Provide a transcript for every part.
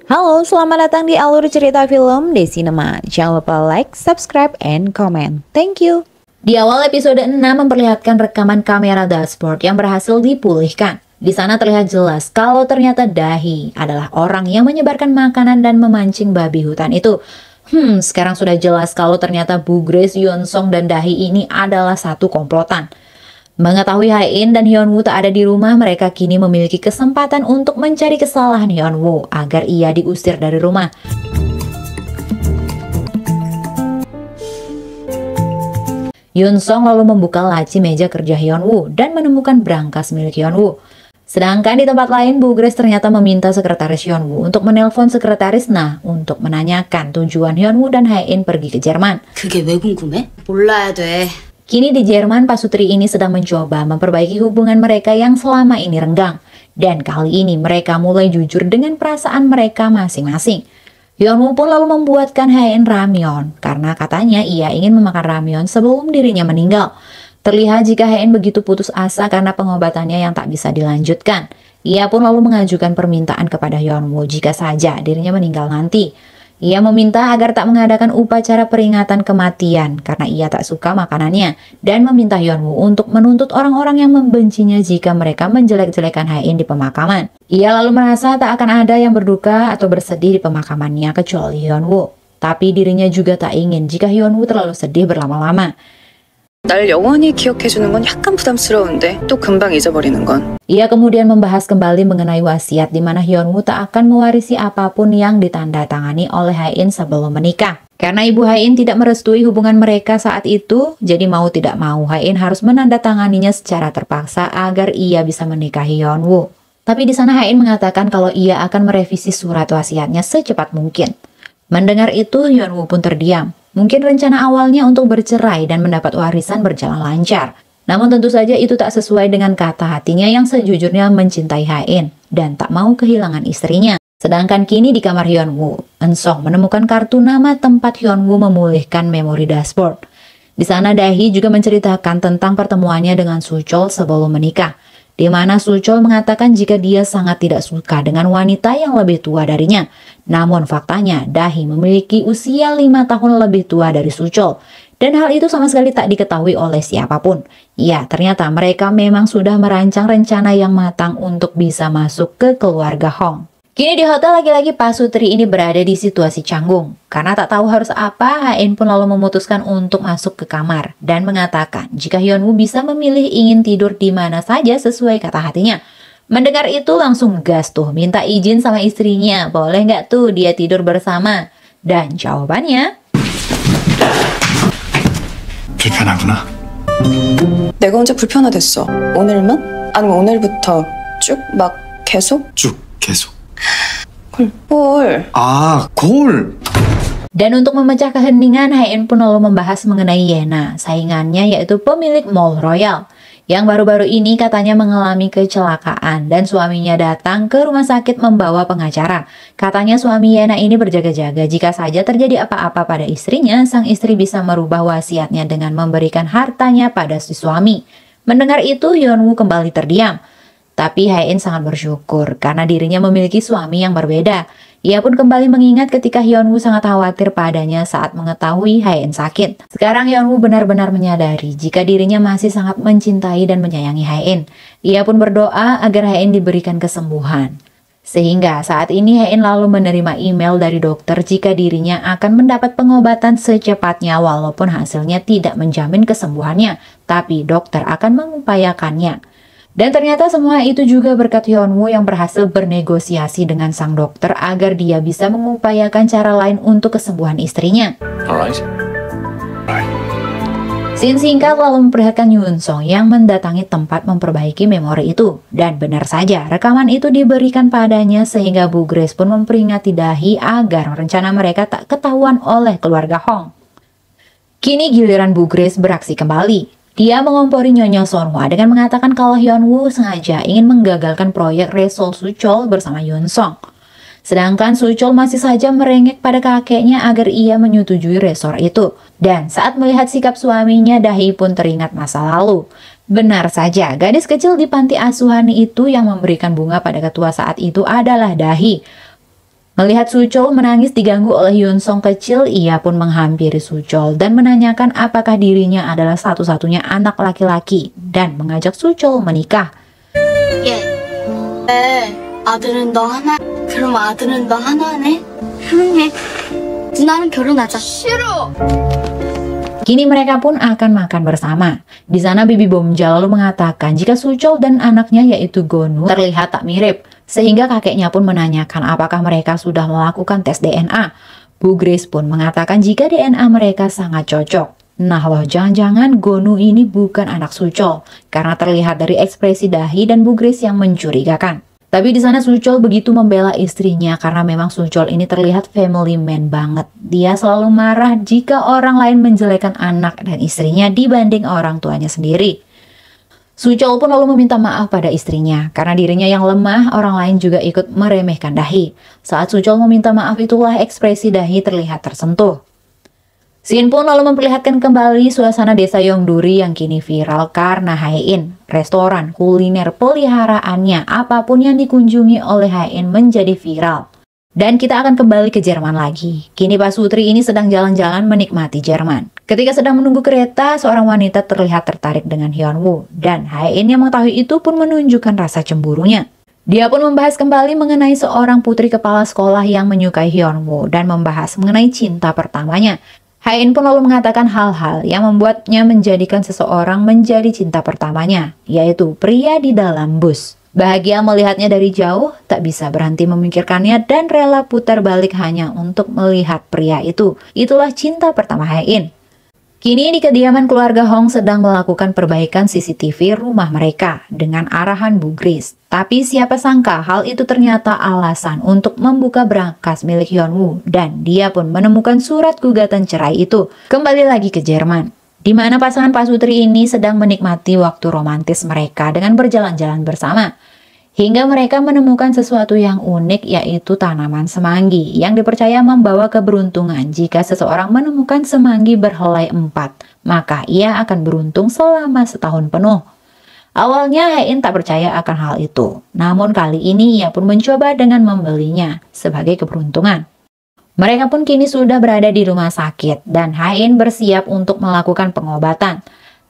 Halo, selamat datang di Alur Cerita Film Desinema. Jangan lupa like, subscribe, and comment. Thank you. Di awal episode 6 memperlihatkan rekaman kamera dashboard yang berhasil dipulihkan. Di sana terlihat jelas kalau ternyata Dahi adalah orang yang menyebarkan makanan dan memancing babi hutan itu. Sekarang sudah jelas kalau ternyata Bu Grace, Yeonsong, dan Dahi ini adalah satu komplotan. Mengetahui Hae-in dan Hyun-woo tak ada di rumah, mereka kini memiliki kesempatan untuk mencari kesalahan Hyun-woo agar ia diusir dari rumah. Yeonsong lalu membuka laci meja kerja Hyun-woo dan menemukan brankas milik Hyun-woo. Sedangkan di tempat lain, Bu Grace ternyata meminta sekretaris Hyun-woo untuk menelpon sekretaris Na untuk menanyakan tujuan Hyun-woo dan Hae-in pergi ke Jerman. 그게 왜 궁금해? 몰라야 돼. Kini di Jerman, pasutri ini sedang mencoba memperbaiki hubungan mereka yang selama ini renggang. Dan kali ini mereka mulai jujur dengan perasaan mereka masing-masing. Hyun-woo pun lalu membuatkan Hae-in ramyeon, karena katanya ia ingin memakan ramyeon sebelum dirinya meninggal. Terlihat jika Hae-in begitu putus asa karena pengobatannya yang tak bisa dilanjutkan. Ia pun lalu mengajukan permintaan kepada Hyun-woo jika saja dirinya meninggal nanti. Ia meminta agar tak mengadakan upacara peringatan kematian karena ia tak suka makanannya dan meminta Hyun-woo untuk menuntut orang-orang yang membencinya jika mereka menjelek-jelekan Hae-in di pemakaman. Ia lalu merasa tak akan ada yang berduka atau bersedih di pemakamannya kecuali Hyun-woo. Tapi dirinya juga tak ingin jika Hyun-woo terlalu sedih berlama-lama. 날 영원히 기억해주는 건 약간 부담스러운데 또 금방 잊어버리는 건. Ia kemudian membahas kembali mengenai wasiat di mana Hyun-woo tak akan mewarisi apapun yang ditandatangani oleh Hae-in sebelum menikah. Karena ibu Hae-in tidak merestui hubungan mereka saat itu, jadi mau tidak mau Hae-in harus menandatanganinya secara terpaksa agar ia bisa menikahi Hyun-woo. Tapi di sana Hae-in mengatakan kalau ia akan merevisi surat wasiatnya secepat mungkin. Mendengar itu, Hyun-woo pun terdiam. Mungkin rencana awalnya untuk bercerai dan mendapat warisan berjalan lancar. Namun tentu saja itu tak sesuai dengan kata hatinya yang sejujurnya mencintai Hae-in dan tak mau kehilangan istrinya. Sedangkan kini di kamar Hyun-woo, Eun-song menemukan kartu nama tempat Hyun-woo memulihkan memori dashboard. Di sana Dahi juga menceritakan tentang pertemuannya dengan Soo-chol sebelum menikah, di mana Soo-chol mengatakan jika dia sangat tidak suka dengan wanita yang lebih tua darinya. Namun faktanya, Dahi memiliki usia 5 tahun lebih tua dari Soo-chol. Dan hal itu sama sekali tak diketahui oleh siapapun. Ya, ternyata mereka memang sudah merancang rencana yang matang untuk bisa masuk ke keluarga Hong. Kini di hotel lagi-lagi pasutri ini berada di situasi canggung. Karena tak tahu harus apa, Hae-in pun lalu memutuskan untuk masuk ke kamar. Dan mengatakan jika Hyun-woo bisa memilih ingin tidur di mana saja sesuai kata hatinya. Mendengar itu langsung gas tuh, minta izin sama istrinya. Boleh nggak tuh dia tidur bersama? Dan jawabannya, 불편하구나. 내가 언제 불편하댔어? 오늘만? 아니면 오늘부터 쭉 막 계속? 쭉 계속. 헐. 아, 골! dan untuk memecah keheningan, Hae-in pun lalu membahas mengenai Yena, saingannya yaitu pemilik Mall Royal, yang baru-baru ini katanya mengalami kecelakaan dan suaminya datang ke rumah sakit membawa pengacara. Katanya suami Yena ini berjaga-jaga jika saja terjadi apa-apa pada istrinya, sang istri bisa merubah wasiatnya dengan memberikan hartanya pada si suami. Mendengar itu, Hyun-woo kembali terdiam. Tapi Hae-in sangat bersyukur karena dirinya memiliki suami yang berbeda. Ia pun kembali mengingat ketika Hyun-woo sangat khawatir padanya saat mengetahui Hae-in sakit. Sekarang Hyun-woo benar-benar menyadari jika dirinya masih sangat mencintai dan menyayangi Hae-in. Ia pun berdoa agar Hae-in diberikan kesembuhan. Sehingga saat ini Hae-in lalu menerima email dari dokter jika dirinya akan mendapat pengobatan secepatnya walaupun hasilnya tidak menjamin kesembuhannya. Tapi dokter akan mengupayakannya. Dan ternyata semua itu juga berkat Hyun-woo yang berhasil bernegosiasi dengan sang dokter agar dia bisa mengupayakan cara lain untuk kesembuhan istrinya. Alright. Scene singkat lalu memperlihatkan Yeonsong yang mendatangi tempat memperbaiki memori itu. Dan benar saja, rekaman itu diberikan padanya sehingga Bu Grace pun memperingati Dahi agar rencana mereka tak ketahuan oleh keluarga Hong. Kini giliran Bu Grace beraksi kembali. Dia mengompori Nyonya Sonhwa dengan mengatakan kalau Hyun-woo sengaja ingin menggagalkan proyek Resol Soo-chol bersama Yeonsong. Sedangkan Soo-chol masih saja merengek pada kakeknya agar ia menyetujui resor itu. Dan saat melihat sikap suaminya, Dahi pun teringat masa lalu. Benar saja, gadis kecil di panti asuhan itu yang memberikan bunga pada ketua saat itu adalah Dahi. Melihat Suchol menangis diganggu oleh Hyun Song kecil, ia pun menghampiri Suchol dan menanyakan apakah dirinya adalah satu-satunya anak laki-laki dan mengajak Suchol menikah. 예. 네. 아들은 너 하나. 그럼 아들은 너 하나네. 그러네. 누나는 결혼하자. 싫어. Kini mereka pun akan makan bersama. Di sana Bibi Bomja lalu mengatakan jika Suchol dan anaknya yaitu Gonu terlihat tak mirip. Sehingga kakeknya pun menanyakan apakah mereka sudah melakukan tes DNA. Bu Grace pun mengatakan jika DNA mereka sangat cocok. Nah loh, jangan-jangan Gonu ini bukan anak Suchol. Karena terlihat dari ekspresi dahi dan Bu Grace yang mencurigakan. Tapi di sana Suchol begitu membela istrinya karena memang Suchol ini terlihat family man banget. Dia selalu marah jika orang lain menjelekkan anak dan istrinya dibanding orang tuanya sendiri. Suchol pun lalu meminta maaf pada istrinya karena dirinya yang lemah, orang lain juga ikut meremehkan dahi. Saat Suchol meminta maaf itulah ekspresi dahi terlihat tersentuh. Scene pun lalu memperlihatkan kembali suasana desa Yongduri yang kini viral karena Hae-in. Restoran, kuliner, peliharaannya, apapun yang dikunjungi oleh Hae-in menjadi viral. Dan kita akan kembali ke Jerman lagi. Kini Pak Sutri ini sedang jalan-jalan menikmati Jerman. Ketika sedang menunggu kereta, seorang wanita terlihat tertarik dengan Hyunwoo. Dan Hae-in yang mengetahui itu pun menunjukkan rasa cemburunya. Dia pun membahas kembali mengenai seorang putri kepala sekolah yang menyukai Hyunwoo dan membahas mengenai cinta pertamanya. Hae-in pun lalu mengatakan hal-hal yang membuatnya menjadikan seseorang menjadi cinta pertamanya, yaitu pria di dalam bus. Bahagia melihatnya dari jauh, tak bisa berhenti memikirkannya dan rela putar balik hanya untuk melihat pria itu. Itulah cinta pertama Hae-in. Kini di kediaman keluarga Hong sedang melakukan perbaikan CCTV rumah mereka dengan arahan Bu Grace. Tapi siapa sangka hal itu ternyata alasan untuk membuka berangkas milik Hyunwoo dan dia pun menemukan surat gugatan cerai itu. Kembali lagi ke Jerman, di mana pasangan Pak Sutri ini sedang menikmati waktu romantis mereka dengan berjalan-jalan bersama. Hingga mereka menemukan sesuatu yang unik yaitu tanaman semanggi yang dipercaya membawa keberuntungan. Jika seseorang menemukan semanggi berhelai 4, maka ia akan beruntung selama setahun penuh. Awalnya Hae-in tak percaya akan hal itu, namun kali ini ia pun mencoba dengan membelinya sebagai keberuntungan. Mereka pun kini sudah berada di rumah sakit dan Hae-in bersiap untuk melakukan pengobatan.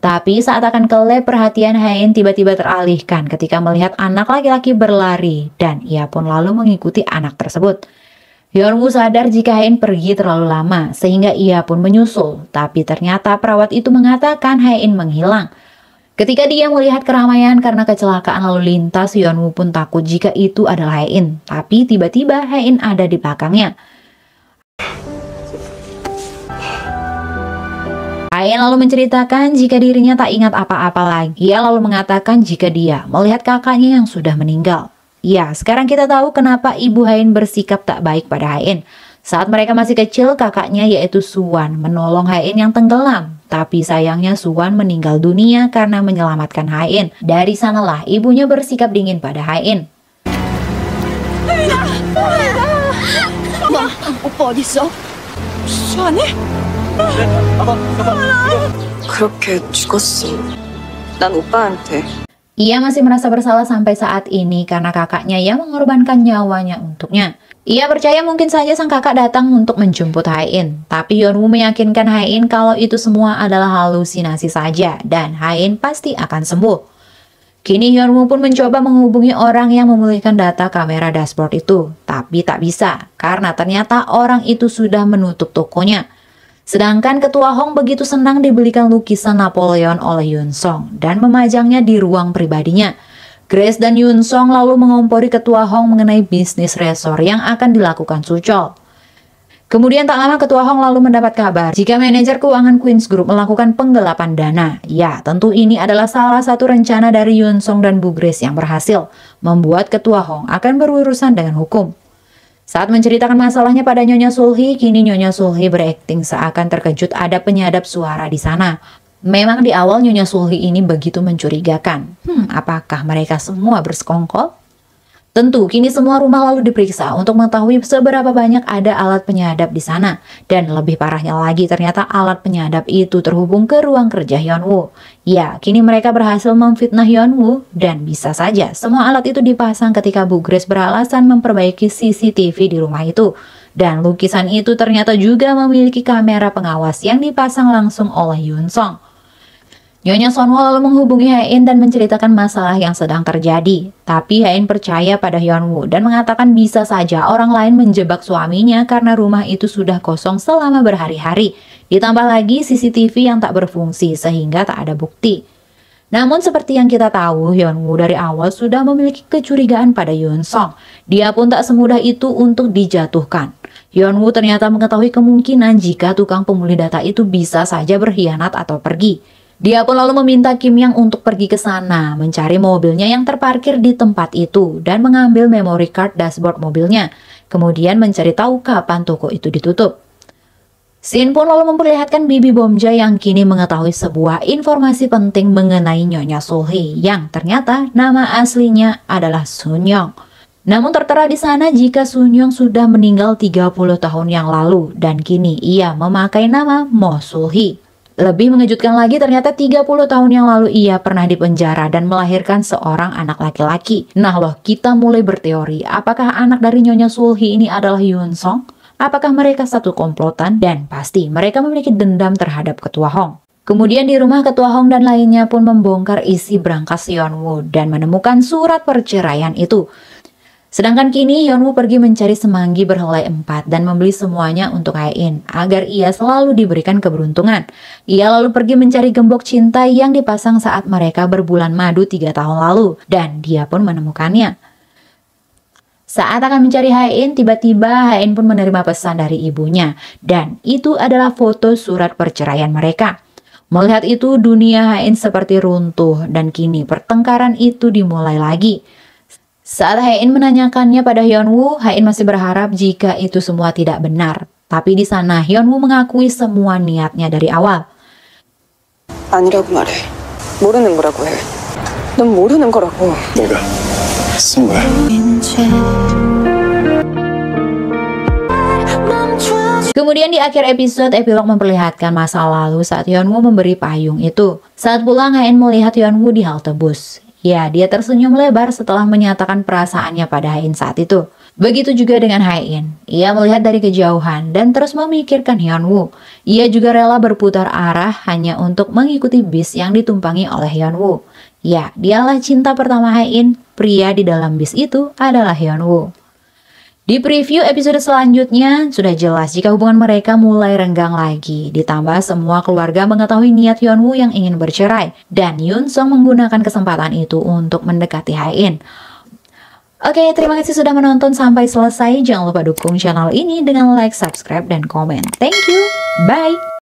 Tapi saat akan ke lab, perhatian Hae-in tiba-tiba teralihkan ketika melihat anak laki-laki berlari dan ia pun lalu mengikuti anak tersebut. Hyunwoo sadar jika Hae-in pergi terlalu lama sehingga ia pun menyusul, tapi ternyata perawat itu mengatakan Hae-in menghilang. Ketika dia melihat keramaian karena kecelakaan lalu lintas, Hyunwoo pun takut jika itu adalah Hae-in, tapi tiba-tiba Hae-in ada di belakangnya. Hae-in lalu menceritakan jika dirinya tak ingat apa-apa lagi. Ia lalu mengatakan jika dia melihat kakaknya yang sudah meninggal. Ya, sekarang kita tahu kenapa ibu Hae-in bersikap tak baik pada Hae-in. Saat mereka masih kecil, kakaknya yaitu Suwan menolong Hae-in yang tenggelam. Tapi sayangnya Suwan meninggal dunia karena menyelamatkan Hae-in. Dari sanalah ibunya bersikap dingin pada Hae-in. 오빠 어딨어? 수아네? 그렇게 죽었어. 난 오빠한테. Ia masih merasa bersalah sampai saat ini karena kakaknya yang mengorbankan nyawanya untuknya. Ia percaya mungkin saja sang kakak datang untuk menjemput Hae-in. Tapi Hyunwoo meyakinkan Hae-in kalau itu semua adalah halusinasi saja dan Hae-in pasti akan sembuh. Kini Hyunwoo pun mencoba menghubungi orang yang memulihkan data kamera dashboard itu. Tapi tak bisa karena ternyata orang itu sudah menutup tokonya. Sedangkan ketua Hong begitu senang dibelikan lukisan Napoleon oleh Hyun Song dan memajangnya di ruang pribadinya. Grace dan Hyun Song lalu mengompori ketua Hong mengenai bisnis resort yang akan dilakukan Suchol. Kemudian tak lama ketua Hong lalu mendapat kabar jika manajer keuangan Queen's Group melakukan penggelapan dana. Ya, tentu ini adalah salah satu rencana dari Hyun Song dan Bu Grace yang berhasil membuat ketua Hong akan berurusan dengan hukum. Saat menceritakan masalahnya pada Nyonya Sulhi, kini Nyonya Sulhi berakting seakan terkejut ada penyadap suara di sana. Memang di awal Nyonya Sulhi ini begitu mencurigakan. Apakah mereka semua bersekongkol? Tentu, kini semua rumah lalu diperiksa untuk mengetahui seberapa banyak ada alat penyadap di sana. Dan lebih parahnya lagi, ternyata alat penyadap itu terhubung ke ruang kerja Hyunwoo. Ya, kini mereka berhasil memfitnah Hyunwoo, dan bisa saja semua alat itu dipasang ketika Bu Grace beralasan memperbaiki CCTV di rumah itu. Dan lukisan itu ternyata juga memiliki kamera pengawas yang dipasang langsung oleh Yoon Song. Nyonya Sonwoo lalu menghubungi Hae-in dan menceritakan masalah yang sedang terjadi. Tapi Hae-in percaya pada Hyunwoo dan mengatakan bisa saja orang lain menjebak suaminya karena rumah itu sudah kosong selama berhari-hari. Ditambah lagi CCTV yang tak berfungsi sehingga tak ada bukti. Namun seperti yang kita tahu, Hyunwoo dari awal sudah memiliki kecurigaan pada Yoon Song. Dia pun tak semudah itu untuk dijatuhkan. Hyunwoo ternyata mengetahui kemungkinan jika tukang pemulih data itu bisa saja berkhianat atau pergi. Dia pun lalu meminta Kim Yang untuk pergi ke sana, mencari mobilnya yang terparkir di tempat itu, dan mengambil memory card dashboard mobilnya. Kemudian mencari tahu kapan toko itu ditutup. Scene pun lalu memperlihatkan Bibi Bomja yang kini mengetahui sebuah informasi penting mengenai Nyonya Sul-hee, yang ternyata nama aslinya adalah Sun Young. Namun tertera di sana jika Sun Young sudah meninggal 30 tahun yang lalu, dan kini ia memakai nama Mo Sul-hee. Lebih mengejutkan lagi, ternyata 30 tahun yang lalu ia pernah dipenjara dan melahirkan seorang anak laki-laki. Nah loh, kita mulai berteori, apakah anak dari Nyonya Sul-hee ini adalah Yoon Song? Apakah mereka satu komplotan? Dan pasti mereka memiliki dendam terhadap Ketua Hong. Kemudian di rumah Ketua Hong dan lainnya pun membongkar isi berangkas Hyunwoo dan menemukan surat perceraian itu. Sedangkan kini Hyunwoo pergi mencari semanggi berhelai 4 dan membeli semuanya untuk Hae-in agar ia selalu diberikan keberuntungan. Ia lalu pergi mencari gembok cinta yang dipasang saat mereka berbulan madu 3 tahun lalu dan dia pun menemukannya. Saat akan mencari Hae-in, tiba-tiba Hae-in pun menerima pesan dari ibunya dan itu adalah foto surat perceraian mereka. Melihat itu, dunia Hae-in seperti runtuh dan kini pertengkaran itu dimulai lagi. Saat Hae-in menanyakannya pada Hyunwoo, Hae-in masih berharap jika itu semua tidak benar. Tapi di sana Hyunwoo mengakui semua niatnya dari awal. 아니라고 말해. 모르는 거라고 해. 넌 모르는 거라고. 내가 쓴 거야. Kemudian di akhir episode, epilog memperlihatkan masa lalu saat Hyunwoo memberi payung itu. Saat pulang, Hae-in melihat Hyunwoo di halte bus. Ya, dia tersenyum lebar setelah menyatakan perasaannya pada Hae-in saat itu. Begitu juga dengan Hae-in. Ia melihat dari kejauhan dan terus memikirkan Hyunwoo. Ia juga rela berputar arah hanya untuk mengikuti bis yang ditumpangi oleh Hyunwoo. Ya, dialah cinta pertama Hae-in. Pria di dalam bis itu adalah Hyunwoo. Di preview episode selanjutnya, sudah jelas jika hubungan mereka mulai renggang lagi. Ditambah semua keluarga mengetahui niat Hyunwoo yang ingin bercerai. Dan Yoon Song menggunakan kesempatan itu untuk mendekati Hae-in. Oke, terima kasih sudah menonton sampai selesai. Jangan lupa dukung channel ini dengan like, subscribe, dan komen. Thank you, bye!